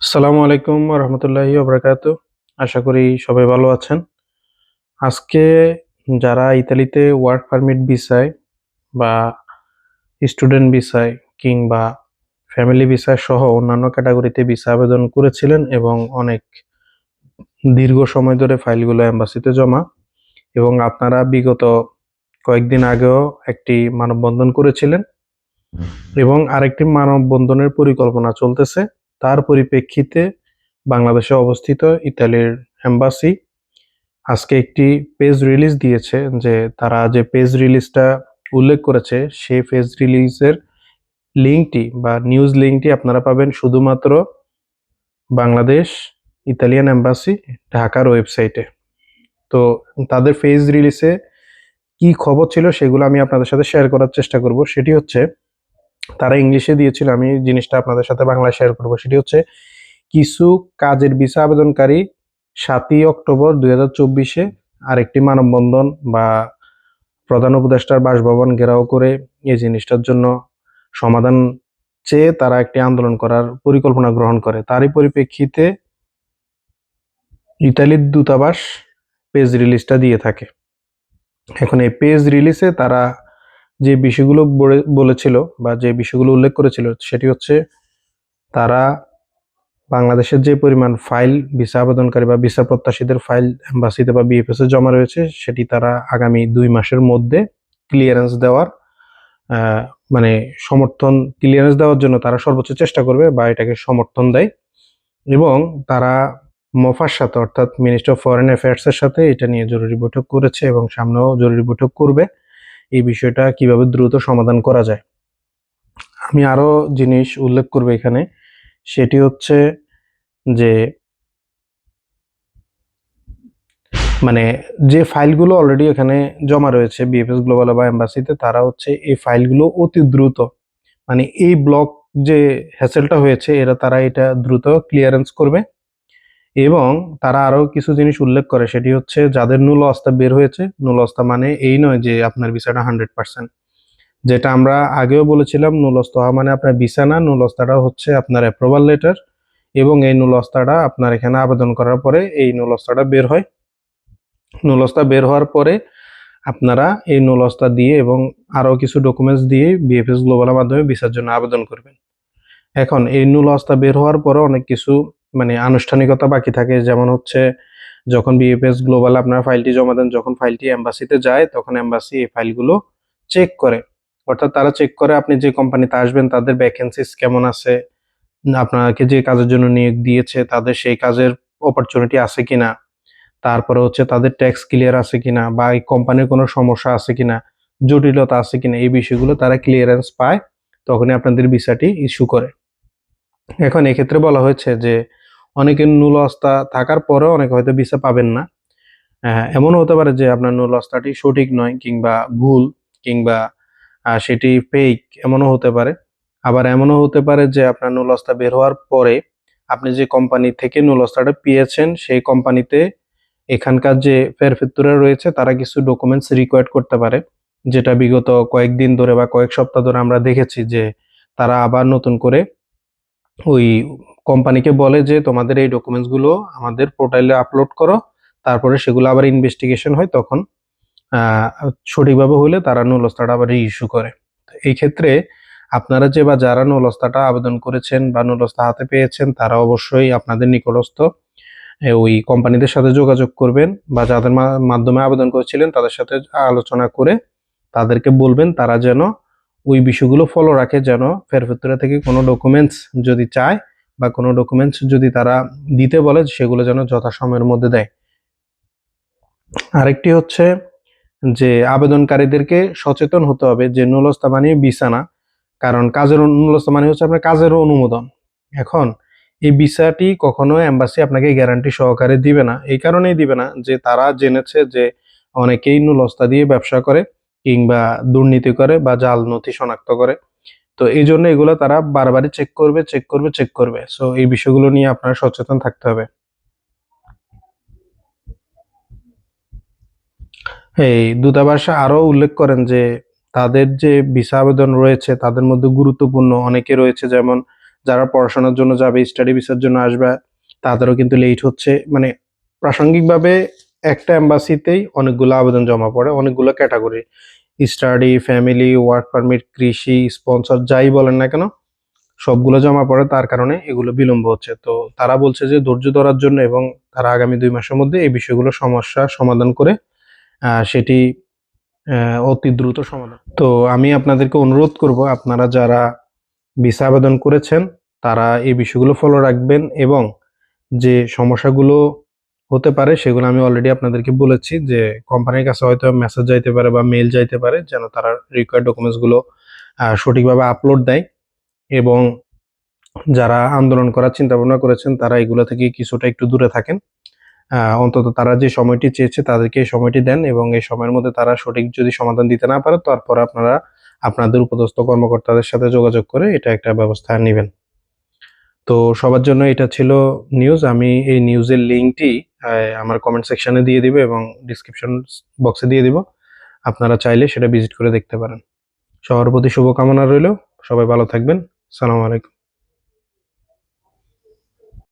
আসসালামু আলাইকুম রহমতুল্লাহি ওবরাকাতু। আশা করি সবাই ভালো আছেন। আজকে যারা ইতালিতে ওয়ার্ক পারমিট ভিসায় বা স্টুডেন্ট ভিসায় কিংবা ফ্যামিলি ভিসায় সহ অন্যান্য ক্যাটাগরিতে ভিসা আবেদন করেছিলেন এবং অনেক দীর্ঘ সময় ধরে ফাইলগুলো এম্বাসিতে জমা এবং আপনারা বিগত কয়েকদিন আগেও একটি মানববন্ধন করেছিলেন এবং আরেকটি মানববন্ধনের পরিকল্পনা চলতেছে। তার পরিপ্রেক্ষিতে বাংলাদেশে অবস্থিত ইতালির এম্বাসি আজকে একটি পেজ রিলিজ দিয়েছে যে তারা যে পেজ রিলিজটা উল্লেখ করেছে সেই পেজ রিলিজের লিঙ্কটি বা নিউজ লিঙ্কটি আপনারা পাবেন শুধুমাত্র বাংলাদেশ ইতালিয়ান এম্বাসি ঢাকার ওয়েবসাইটে। তো তাদের পেজ রিলিজে কি খবর ছিল সেগুলো আমি আপনাদের সাথে শেয়ার করার চেষ্টা করব। সেটি হচ্ছে তারা ইংলিশে দিয়েছিল, আমি জিনিসটা আপনাদের সাথে বাংলায় শেয়ার করব। সেটি হচ্ছে কিছু কাজের ভিসা আবেদনকারী ৭ই অক্টোবর ২০২৪-এ আরেকটি মানববন্ধন বা প্রধান উপদেষ্টার বাসভবন ঘেরাও করে এই জিনিসটার জন্য সমাধান চেয়ে তারা একটি আন্দোলন করার পরিকল্পনা গ্রহণ করে। তারই পরিপ্রেক্ষিতে ইতালির দূতাবাস পেজ রিলিজটা দিয়ে থাকে। এখন এই পেজ রিলিজে তারা যে বিষয়গুলো বলেছিল বা যে বিষয়গুলো উল্লেখ করেছিল সেটি হচ্ছে তারা বাংলাদেশের যে পরিমাণ ফাইল ভিসা আবেদনকারী বা ভিসা প্রত্যাশীদের ফাইল এম্বাসিতে বা বিএফএস এ জমা রয়েছে সেটি তারা আগামী ২ মাসের মধ্যে ক্লিয়ারেন্স দেওয়ার মানে ক্লিয়ারেন্স দেওয়ার জন্য তারা সর্বোচ্চ চেষ্টা করবে বা এটাকে সমর্থন দেয় এবং তারা মফার সাথে অর্থাৎ মিনিস্ট্রি অফ ফরেন অ্যাফেয়ার্স এর সাথে এটা নিয়ে জরুরি বৈঠক করেছে এবং সামনেও জরুরি বৈঠক করবে এই বিষয়টা কিভাবে দ্রুত সমাধান করা যায়। আমি আরো জিনিস উল্লেখ করব এখানে, সেটি হচ্ছে যে মানে যে ফাইলগুলো অলরেডি এখানে জমা রয়েছে বিএফএস গ্লোবাল বা এম্বাসিতে, তারা হচ্ছে এই ফাইলগুলো অতি দ্রুত মানে এই ব্লক যে হ্যাসেলটা হয়েছে তারা এটা দ্রুত ক্লিয়ারেন্স করবে এবং তারা আরো কিছু জিনিস উল্লেখ করে সেটি হচ্ছে যাদের নুল অবস্থা বের হয়েছে, নুল অবস্থা মানে এই নয় যে আপনার ভিসাটা 100%, যেটা আমরা আগেও বলেছিলাম নুল অবস্থা মানে আপনার ভিসা না, নুল অবস্থাটা হচ্ছে আপনার অ্যাপ্রুভাল লেটার এবং এই নুল অবস্থাটা আপনার এখানে আবেদন করার পরে এই নুল অবস্থাটা বের হয়। নুলস্তা বের হওয়ার পরে আপনারা এই নুলস্তা দিয়ে এবং আরো কিছু ডকুমেন্টস দিয়ে বিএফএস গ্লোবালের মাধ্যমে ভিসার জন্য আবেদন করবেন। এখন এই নুলস্তা বের হওয়ার পরে অনেক কিছু আনুষ্ঠানিকতা বাকি থাকে, যেমন হচ্ছে যখন বিএফএস গ্লোবাল আপনার ফাইলটি জমা দেন, যখন ফাইলটি এম্বাসিতে যায় তখন এম্বাসি এই ফাইলগুলো চেক করে। অর্থাৎ তারা চেক করে আপনি যে কোম্পানিতে আসবেন তাদের ভ্যাকেন্সিস কেমন আছে, আপনাকে যে কাজের জন্য নিয়োগ দিয়েছে তাদের সেই কাজের অপরচুনিটি আছে কিনা, তারপরে হচ্ছে তাদের ট্যাক্স ক্লিয়ার আছে কিনা বা এই কোম্পানির কোনো সমস্যা আছে কিনা, জটিলতা আছে কিনা, এই বিষয়গুলো তারা ক্লিয়ারেন্স পায় তখনই আপনাদের ভিসাটি ইস্যু করে। এখন এক্ষেত্রে বলা হয়েছে যে অনেকের নুল অবস্থা থাকার পরেও অনেকে হয়তো ভিসা পাবেন না। এমনও হতে পারে যে আপনার নুল অবস্থাটি সঠিক নয় কিংবা ভুল কিংবা সেটি ফেক, এমনও হতে পারে। আবার এমনও হতে পারে যে আপনার নুল অবস্থা বের হওয়ার পরে আপনি যে কোম্পানি থেকে নুল অবস্থাটা পেয়েছেন সেই কোম্পানিতে এখানকার যে প্রেফেক্টুরা রয়েছে তারা কিছু ডকুমেন্টস রিকোয়ার্ড করতে পারে, যেটা বিগত কয়েকদিন ধরে বা কয়েক সপ্তাহ ধরে আমরা দেখেছি যে তারা আবার নতুন করে ওই কোম্পানিকে বলে যে তোমাদের এই ডকুমেন্টস গুলো আমাদের পোর্টালে আপলোড করো, তারপরে সেগুলো আবার ইনভেস্টিগেশন হয়, তখন সঠিকভাবে হলে তারা নুলস্তাটা আবার রিইস্যু করে। এই ক্ষেত্রে আপনারা যে বা যারা নুলস্তাটা আবেদন করেছেন বা নুলস্তা হাতে পেয়েছেন তারা অবশ্যই আপনাদের নিকটস্থ ওই কোম্পানিদের সাথে যোগাযোগ করবেন বা যাদের মাধ্যমে আবেদন করেছিলেন তাদের সাথে আলোচনা করে তাদেরকে বলবেন তারা যেন ওই বিষয়গুলো ফলো রাখে, যেন ফেরফেতুরা থেকে কোনো ডকুমেন্টস যদি চায় বা কোনো ডকুমেন্টস যদি তারা দিতে বলে সেগুলো যেন যথাসময়ের মধ্যে দেয়। আরেকটি হচ্ছে যে আবেদনকারীদেরকে সচেতন হতে হবে যে নুলস্তা মানে ভিসা না, কারণ কাজের নুলস্তা মানে হচ্ছে আপনার কাজের অনুমোদন। এখন এই ভিসাটি কখনো এম্বাসি আপনাকে গ্যারান্টি সহকারে দিবে না, এই কারণেই দিবে না যে তারা জেনেছে যে অনেকেই নুলস্তা দিয়ে ব্যবসা করে কিংবা দুর্নীতি করে বা জাল নথি শনাক্ত করে। তো এই জন্য এগুলো তারা বারবারই চেক করবে। সো এই বিষয়গুলো নিয়ে আপনারা সচেতন থাকতে হবে। এই দূতাবাস আরো উল্লেখ করেন যে তাদের যে ভিসা আবেদন রয়েছে তাদের মধ্যে গুরুত্বপূর্ণ অনেকে রয়েছে, যেমন যারা পড়াশোনার জন্য যাবে, স্টাডি ভিসার জন্য আসবে, তাদেরও কিন্তু লেট হচ্ছে। মানে প্রাসঙ্গিকভাবে একটা এম্বাসিতেই অনেকগুলো আবেদন জমা পড়ে, অনেকগুলো category, study, family, work permit, কৃষি, স্পন্সর, যাই বলেন না কেন সবগুলো জমা পড়ে, তার কারণে এগুলো বিলম্ব হচ্ছে। তো তারা বলছে যে ধৈর্য ধরার জন্য, এবং তারা আগামী 2 মাসের মধ্যে এই বিষয়গুলো সমস্যা সমাধান করে সেটি অতি দ্রুত সমাধান। তো আমি আপনাদেরকে অনুরোধ করব, আপনারা যারা ভিসা আবেদন করেছেন তারা এই বিষয়গুলো ফলো রাখবেন, এবং যে সমস্যাগুলো হতে পারে সেগুলো আমি অলরেডি আপনাদেরকে বলেছি, যে কোম্পানির কাছে হয়তো মেসেজ যাইতে পারে বা মেইল যাইতে পারে, যেন তারা রিকোয়ার্ড ডকুমেন্টসগুলো সঠিকভাবে আপলোড দেয়। এবং যারা আন্দোলন করার চিন্তা ভাবনা করেছেন তারা এগুলো থেকে কিছুটা একটু দূরে থাকেন। অন্তত তারা যে সময়টি চেয়েছে তাদেরকে এই সময়টি দেন, এবং এই সময়ের মধ্যে তারা সঠিক যদি সমাধান দিতে না পারে, তারপর আপনারা আপনাদের উপদস্থ কর্মকর্তাদের সাথে যোগাযোগ করে এটা একটা ব্যবস্থা নেবেন। তো সবার জন্য এটা ছিল নিউজ। আমি এই নিউজের লিঙ্কটি আমার কমেন্ট সেকশনে দিয়ে দিব এবং ডিসক্রিপশন বক্সে দিয়ে দিব। আপনারা চাইলে সেটা ভিজিট করে দেখতে পারেন। সবার প্রতি শুভকামনা রইল। সবাই ভালো থাকবেন। সালাম আলাইকুম।